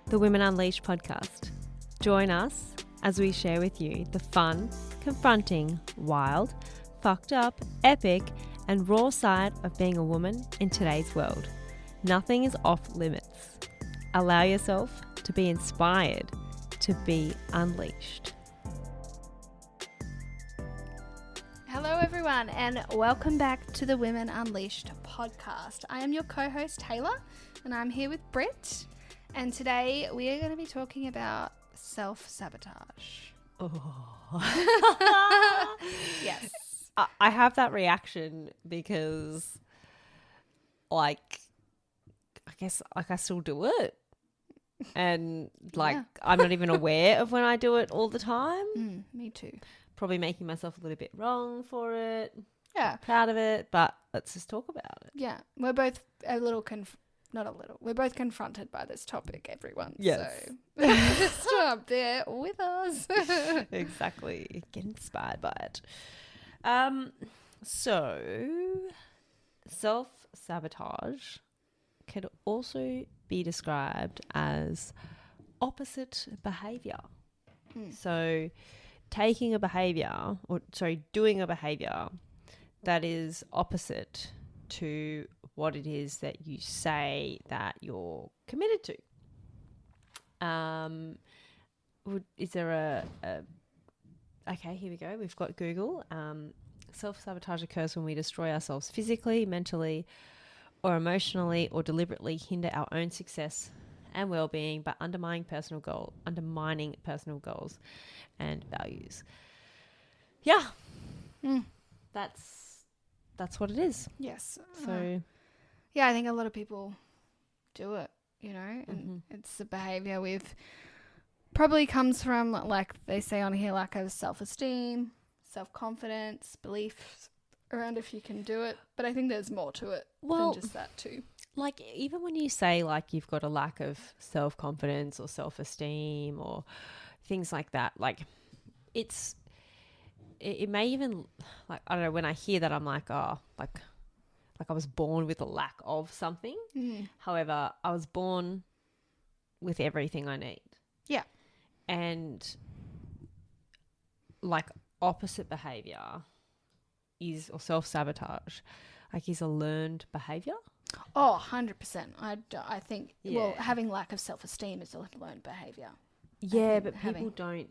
the Women Unleashed podcast. Join us as we share with you the fun, confronting, wild, fucked up, epic, and raw side of being a woman in today's world. Nothing is off limits. Allow yourself to be inspired to be unleashed. Hello everyone and welcome back to the Women Unleashed podcast. I am your co-host Taylor and I'm here with Britt, and today we are going to be talking about self-sabotage. Oh. Yes. I have that reaction because I guess I still do it. And I'm not even aware of when I do it all the time. Me too. Probably making myself a little bit wrong for it. Yeah. Not proud of it, but let's just talk about it. Yeah. We're both we're both confronted by this topic, everyone. Yes. So just bear with us. Exactly. Get inspired by it. So self-sabotage can also be described as opposite behavior. So doing a behavior that is opposite to what it is that you say that you're committed to. Is there okay, here we go. We've got Google. Self-sabotage occurs when we destroy ourselves physically, mentally, or emotionally, or deliberately hinder our own success and well-being by undermining personal goals and values. Yeah. That's what it is. Yes. So yeah, I think a lot of people do it, and it's a behavior probably comes from, like they say on here, lack of self-esteem, self-confidence, beliefs around if you can do it. But I think there's more to it than just that too. Like, even when you say like you've got a lack of self-confidence or self-esteem or things like that, like it may even, like, I don't know, when I hear that I'm like, oh, like I was born with a lack of something. However, I was born with everything I need. Yeah. And like opposite behavior or self-sabotage, like, is a learned behavior. Oh, 100%. I think, having lack of self-esteem is a learned behavior. Yeah, but I don't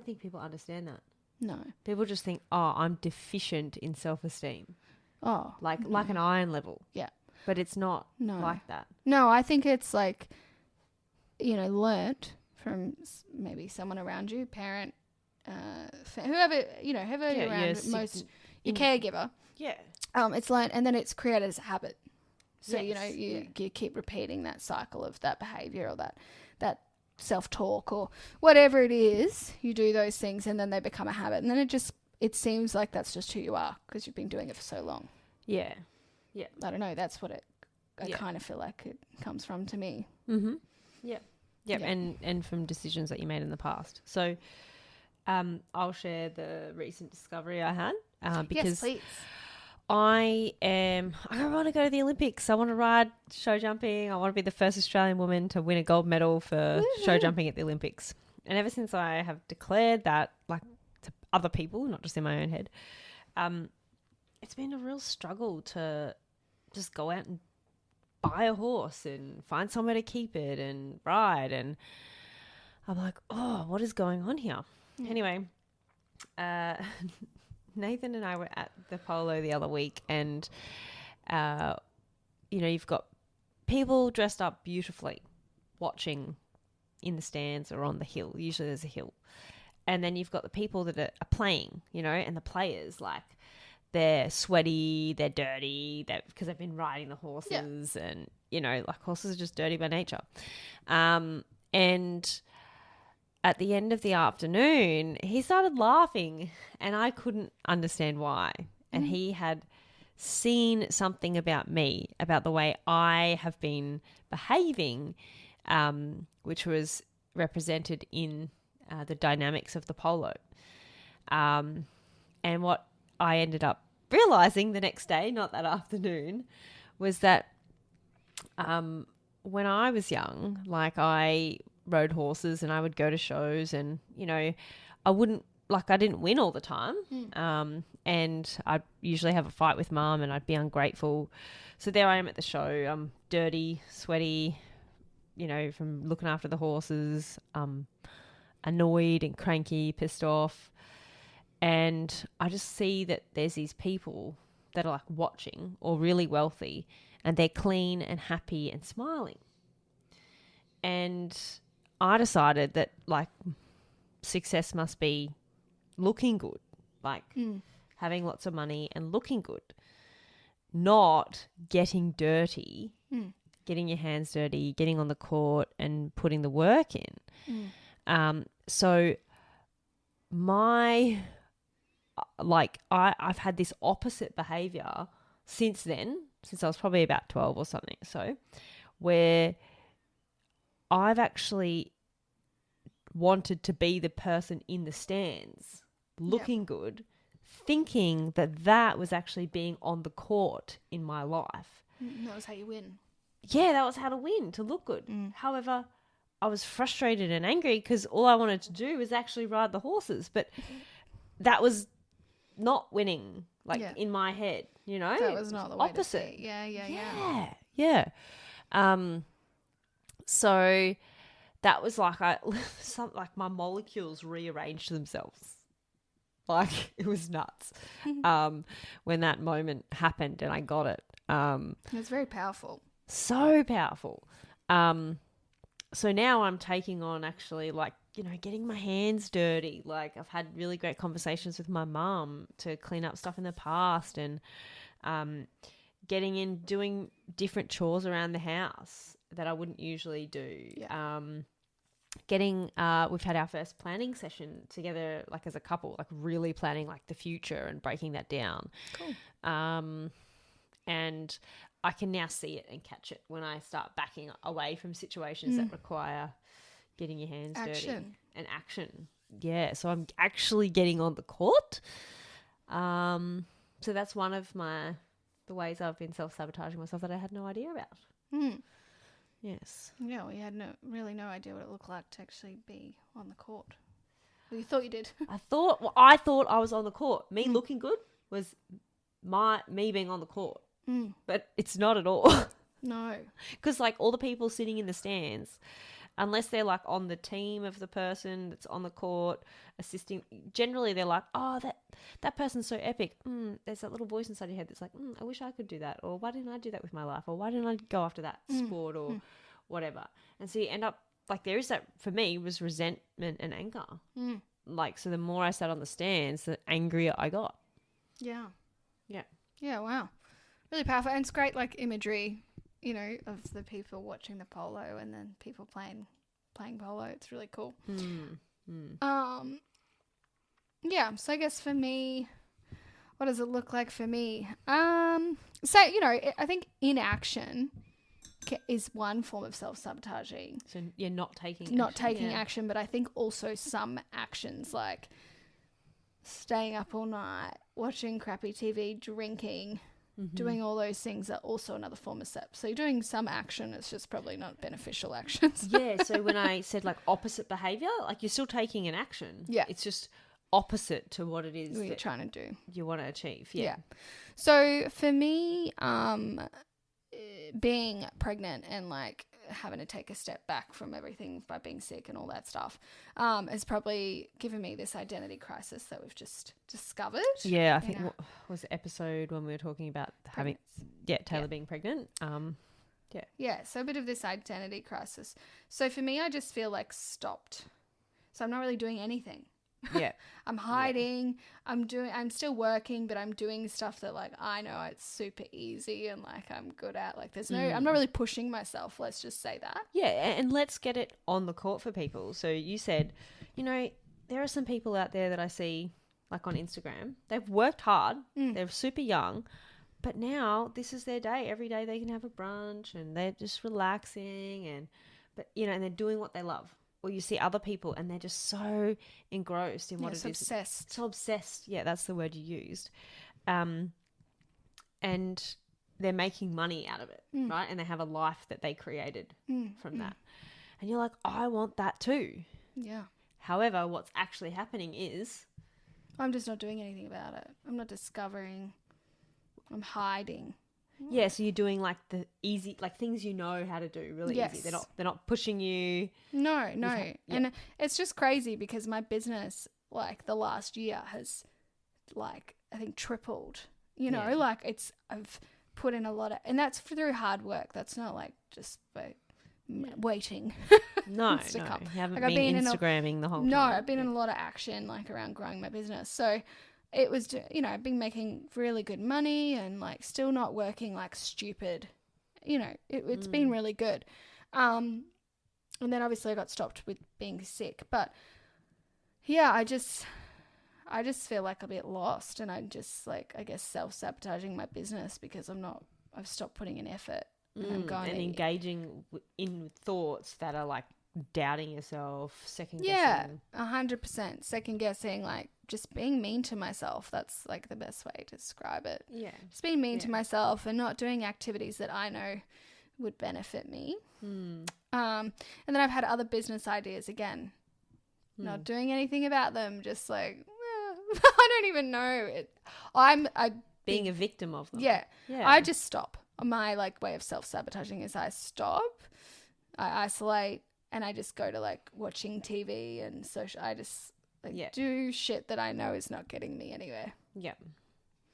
think people understand that. No. People just think, oh, I'm deficient in self-esteem. Oh. Like an iron level. Yeah. But it's not like that. No, I think it's like, learnt from maybe someone around you, parent, whoever you're around, your caregiver. Yeah. It's learnt, and then it's created as a habit. So, yes. You keep repeating that cycle of that behavior or that self-talk or whatever it is. You do those things and then they become a habit. And then it seems like that's just who you are because you've been doing it for so long. Yeah. Yeah. I don't know. That's what I kind of feel like it comes from to me. Mm-hmm. Yeah. Yep. Yeah. And from decisions that you made in the past. So I'll share the recent discovery I had because yes, please. I want to go to the Olympics. I want to ride show jumping. I want to be the first Australian woman to win a gold medal for show jumping at the Olympics. And ever since I have declared that, like, to other people, not just in my own head, it's been a real struggle to just go out and buy a horse and find somewhere to keep it and ride. And I'm like, oh, what is going on here? Anyway, Nathan and I were at the polo the other week, and, you've got people dressed up beautifully watching in the stands or on the hill. Usually there's a hill. And then you've got the people that are playing, and the players, like, they're sweaty, they're dirty, because they've been riding the horses and, like, horses are just dirty by nature. And at the end of the afternoon, he started laughing and I couldn't understand why. And he had seen something about me, about the way I have been behaving, which was represented in the dynamics of the polo. And what I ended up realizing the next day, not that afternoon, was that when I was young, like I rode horses and I would go to shows and, I didn't win all the time. And I'd usually have a fight with mum and I'd be ungrateful. So there I am at the show. I'm dirty, sweaty, from looking after the horses, annoyed and cranky, pissed off. And I just see that there's these people that are like watching or really wealthy and they're clean and happy and smiling. And I decided that like success must be looking good, like having lots of money and looking good, not getting dirty, getting your hands dirty, getting on the court and putting the work in. So I've had this opposite behavior since then, since I was probably about 12 or something. So where I've actually wanted to be the person in the stands looking good, thinking that was actually being on the court in my life. That was how you win. Yeah, that was how to win, to look good. However, I was frustrated and angry because all I wanted to do was actually ride the horses, but that was not winning, in my head, That was not the way opposite. To see. Yeah. So that was like my molecules rearranged themselves. Like it was nuts. When that moment happened and I got it. It was very powerful. So powerful. So now I'm taking on actually getting my hands dirty. Like I've had really great conversations with my mum to clean up stuff in the past and getting in, doing different chores around the house that I wouldn't usually do. Yeah. We've had our first planning session together, like as a couple, like really planning like the future and breaking that down. Cool. And I can now see it and catch it when I start backing away from situations that require getting your hands dirty and action. Yeah. So I'm actually getting on the court. So that's one of the ways I've been self-sabotaging myself that I had no idea about. Yes. No, we had no idea what it looked like to actually be on the court. Well, you thought you did. I thought I was on the court. Me looking good was me being on the court. But it's not at all. No. Because like all the people sitting in the stands, unless they're like on the team of the person that's on the court assisting, generally they're like, oh, that person's so epic. There's that little voice inside your head that's like, I wish I could do that. Or why didn't I do that with my life? Or why didn't I go after that sport or whatever? And so you end up, like there is that, for me, was resentment and anger. Like, so the more I sat on the stands, the angrier I got. Yeah. Yeah. Yeah, wow. Really powerful. And it's great, like, imagery, of the people watching the polo and then people playing polo. It's really cool. Yeah, so I guess for me, what does it look like for me? So, I think inaction is one form of self-sabotaging. So you're not taking action, but I think also some actions like staying up all night, watching crappy TV, drinking, doing all those things are also another form of SEP. So you're doing some action. It's just probably not beneficial actions. Yeah. So when I said like opposite behavior, like you're still taking an action. Yeah. It's just opposite to what it is what you're trying to do. You want to achieve. Yeah. So for me, being pregnant and like having to take a step back from everything by being sick and all that stuff has probably given me this identity crisis that we've just discovered. Yeah, I think what was the episode when we were talking about Taylor being pregnant. Yeah, so a bit of this identity crisis. So for me, I just feel like stopped. So I'm not really doing anything. Yeah. I'm hiding. Yeah. I'm still working, but I'm doing stuff that like I know it's super easy and like I'm good at. Like there's I'm not really pushing myself, let's just say that. Yeah, and let's get it on the court for people. So you said, there are some people out there that I see like on Instagram. They've worked hard. They're super young, but now this is their day. Every day they can have a brunch and they're just relaxing and they're doing what they love. Or you see other people and they're just so engrossed in what it is. Obsessed. So obsessed. Yeah, that's the word you used. And they're making money out of it, right? And they have a life that they created from that. And you're like, I want that too. Yeah. However, what's actually happening is I'm just not doing anything about it. I'm not discovering. I'm hiding. yeah, so you're doing like the easy, like things you know how to do really easy. They're not pushing you. No. And it's just crazy because my business, like the last year, has like I think tripled. You know, like I've put in a lot of, and that's through hard work. That's not like just by waiting. No, to come. you haven't Like, been Instagramming the whole time. No, I've been in a lot of action like around growing my business. So it was, you know, I've been making really good money and like still not working like stupid. You know, it's been really good. And then obviously I got stopped with being sick. But yeah, I just feel like a bit lost, and I'm just like, I guess, self-sabotaging my business because I've stopped putting in effort and I'm going and engaging in thoughts that are like doubting yourself, second guessing. guessing. 100% second guessing, like just being mean to myself. That's like the best way to describe it. Yeah. Just being mean to myself and not doing activities that I know would benefit me. And then I've had other business ideas again, not doing anything about them, just like, I don't even know it. Being a victim of them. Yeah. I just stop. My like way of self-sabotaging is I stop, I isolate, and I just go to like watching TV and social. I just like do shit that I know is not getting me anywhere. Yeah.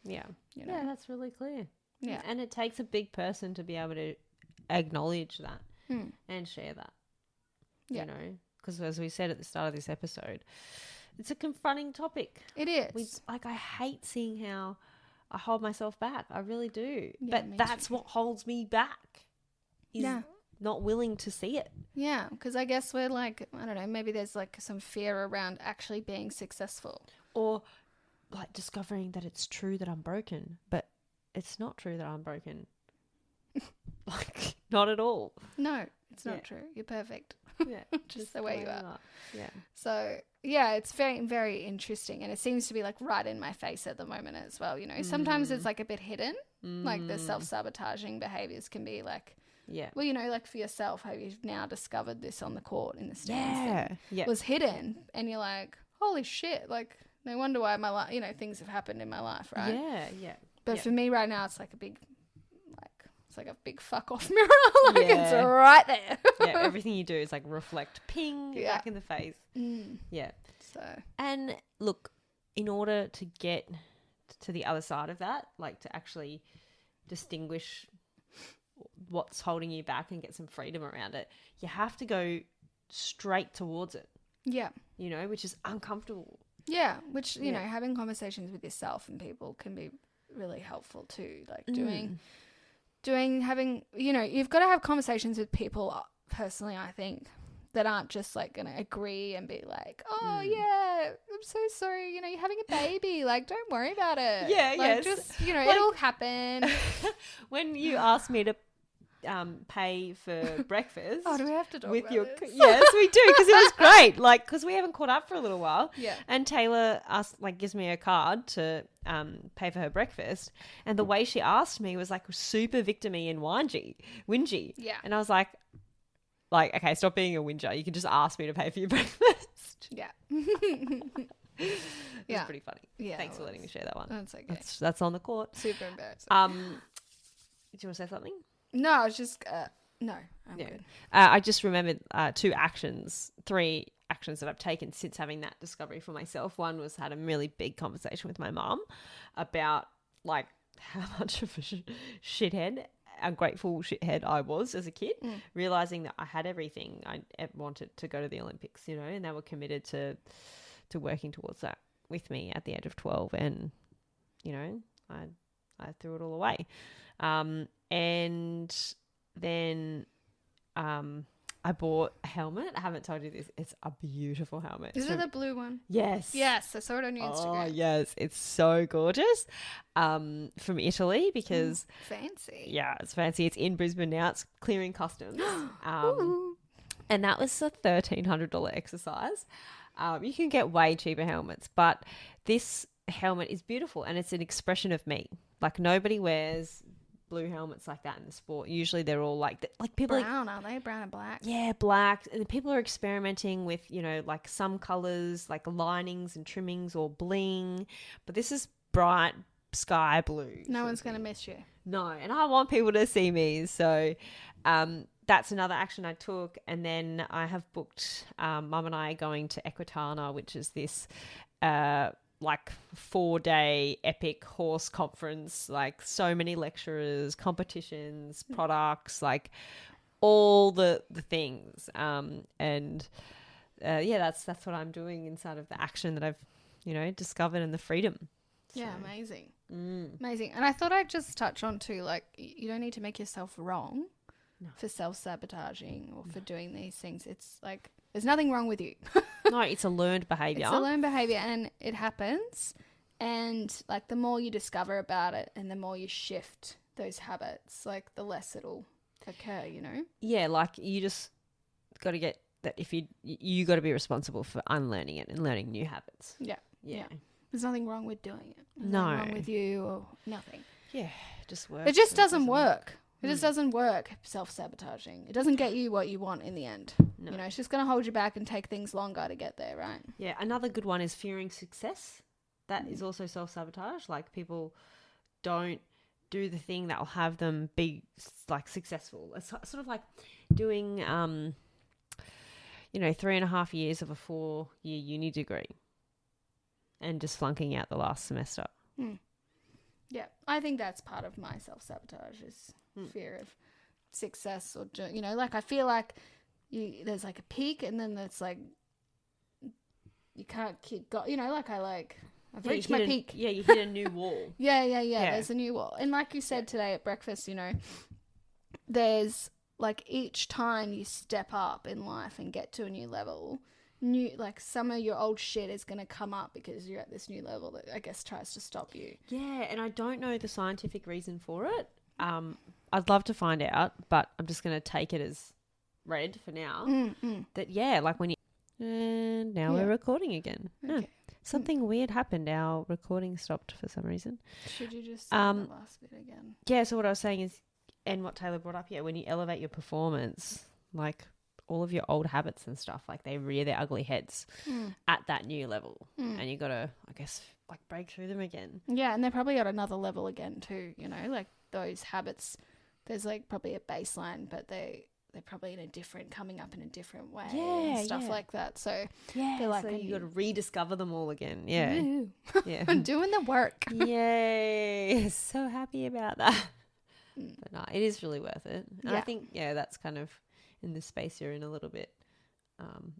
Yeah. You know? Yeah, that's really clear. Yeah. And it takes a big person to be able to acknowledge that and share that. Yeah. You know, because as we said at the start of this episode, it's a confronting topic. It is. I hate seeing how I hold myself back. I really do. Yeah, but that's what holds me back. Is not willing to see it. Yeah, because I guess we're like, I don't know, maybe there's like some fear around actually being successful. Or like discovering that it's true that I'm broken, but it's not true that I'm broken. Like, not at all. No, it's not true. You're perfect. Yeah. just the way you are. Yeah. So, yeah, it's very, very interesting. And it seems to be like right in my face at the moment as well. You know, sometimes it's like a bit hidden. Like the self-sabotaging behaviors can be like, well, you know, like for yourself, how you've now discovered this on the court in the stands. Yeah. Was hidden. And you're like, holy shit. Like, no wonder why my life, you know, things have happened in my life, right? Yeah. But for me right now, it's like a big, it's like a big fuck off mirror. Like it's right there. Yeah, everything you do is like reflect ping back in the face. Yeah. So. And look, in order to get to the other side of that, like to actually distinguish what's holding you back and get some freedom around it, you have to go straight towards it. Yeah. You know, which is uncomfortable. Yeah, which, you know, having conversations with yourself and people can be really helpful too. Like having, you know, you've got to have conversations with people, personally, I think, that aren't just like going to agree and be like, oh yeah, I'm so sorry, you know, you're having a baby, like don't worry about it. Just, you know, like, it'll happen. When you asked me to pay for breakfast. Oh, do we have to talk with about your this? Yes, we do, because it was great. Like, because we haven't caught up for a little while. Yeah. And Taylor gives me a card to pay for her breakfast, and the way she asked me was like super victim-y and whingy. Yeah. And I was like, okay, stop being a whinger. You can just ask me to pay for your breakfast. Yeah. It was pretty funny. Yeah. Thanks for letting me share that one. That's okay. That's on the court. Super embarrassing. Do you want to say something? No, I was just no, I'm good. I just remembered three actions that I've taken since having that discovery for myself. One was had a really big conversation with my mum about like how much of a shithead, a grateful shithead I was as a kid, realizing that I had everything I wanted to go to the Olympics, you know, and they were committed to working towards that with me at the age of 12, and you know, I threw it all away. And then I bought a helmet. I haven't told you this. It's a beautiful helmet. Is it the blue one? Yes. Yes, I saw it on your Instagram. Oh, yes. It's so gorgeous. From Italy because... fancy. Yeah, it's fancy. It's in Brisbane now. It's clearing customs. And that was a $1,300 exercise. You can get way cheaper helmets, but this helmet is beautiful and it's an expression of me. Like nobody wears blue helmets like that in the sport. Usually they're all like people brown, aren't they? Brown and black. Yeah, black. And people are experimenting with, like some colors, like linings and trimmings or bling. But this is bright sky blue. No one's going to miss you. No, and I want people to see me. So that's another action I took. And then I have booked Mum and I going to Equitana, which is this 4-day epic horse conference, like so many lecturers, competitions, products, like all the things. That's what I'm doing inside of the action that I've, discovered, and the freedom. So. Yeah, amazing. Amazing. And I thought I'd just touch on too, like, you don't need to make yourself wrong for self-sabotaging or for doing these things. It's like, there's nothing wrong with you. No, it's a learned behavior. It's a learned behavior, and it happens. And like, the more you discover about it and the more you shift those habits, like the less it'll occur, Yeah, like you just got to get that. If you got to be responsible for unlearning it and learning new habits. Yeah. Yeah. There's nothing wrong with doing it. There's no. nothing wrong with you or nothing. Yeah, it just works. It just doesn't work. It just doesn't work, self-sabotaging. It doesn't get you what you want in the end. No. It's just going to hold you back and take things longer to get there, right? Yeah, another good one is fearing success. That is also self-sabotage. Like, people don't do the thing that will have them be, like, successful. It's sort of like doing, 3.5 years of a 4-year uni degree and just flunking out the last semester. Yeah, I think that's part of my self-sabotage is fear of success, or like, I feel like there's like a peak, and then there's like you can't keep going. I've reached my peak. Yeah, you hit a new wall. Yeah. There's a new wall, and like you said today at breakfast, there's like each time you step up in life and get to a new level. Like some of your old shit is going to come up because you're at this new level that I guess tries to stop you. Yeah, and I don't know the scientific reason for it. I'd love to find out, but I'm just going to take it as read for now. That, like when you... And now we're recording again. Okay. Something weird happened. Our recording stopped for some reason. Should you just say the last bit again? Yeah, so what I was saying is, and what Taylor brought up here, when you elevate your performance, like... all of your old habits and stuff, like they rear their ugly heads at that new level, and you got to, I guess, like break through them again. Yeah, and they're probably at another level again too. Like those habits, there's like probably a baseline, but they're probably coming up in a different way, and stuff like that. So they're like, so you got to rediscover them all again. Yeah, yeah, I'm doing the work. Yay! So happy about that. But no, it is really worth it, and I think that's kind of in the space you're in a little bit.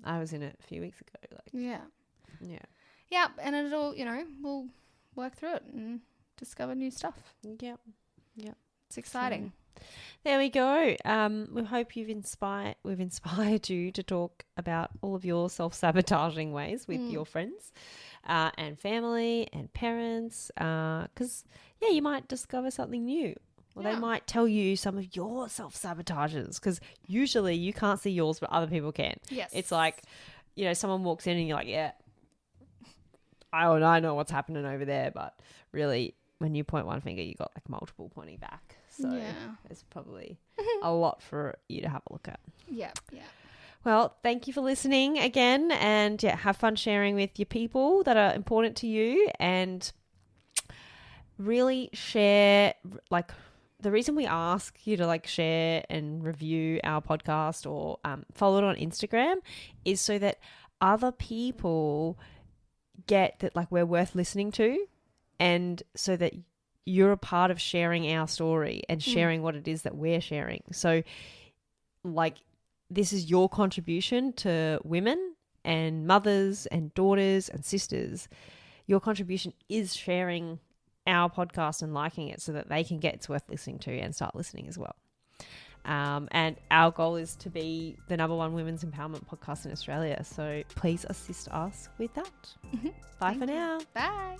I was in it a few weeks ago. Yeah, and it'll, we'll work through it and discover new stuff. Yep. It's exciting. There we go. We hope we've inspired you to talk about all of your self-sabotaging ways with your friends and family and parents, because you might discover something new. Well, they might tell you some of your self-sabotages, because usually you can't see yours, but other people can. Yes. It's like, someone walks in and you're like, I know what's happening over there. But really, when you point one finger, you got like multiple pointing back. So there's probably a lot for you to have a look at. Yeah. Well, thank you for listening again, and have fun sharing with your people that are important to you, and really share, like, the reason we ask you to like share and review our podcast or follow it on Instagram is so that other people get that like we're worth listening to, and so that you're a part of sharing our story and sharing what it is that we're sharing. So like, this is your contribution to women and mothers and daughters and sisters. Your contribution is sharing our podcast and liking it so that they can get it's worth listening to and start listening as well. And our goal is to be the #1 women's empowerment podcast in Australia. So please assist us with that. Bye for now. Bye.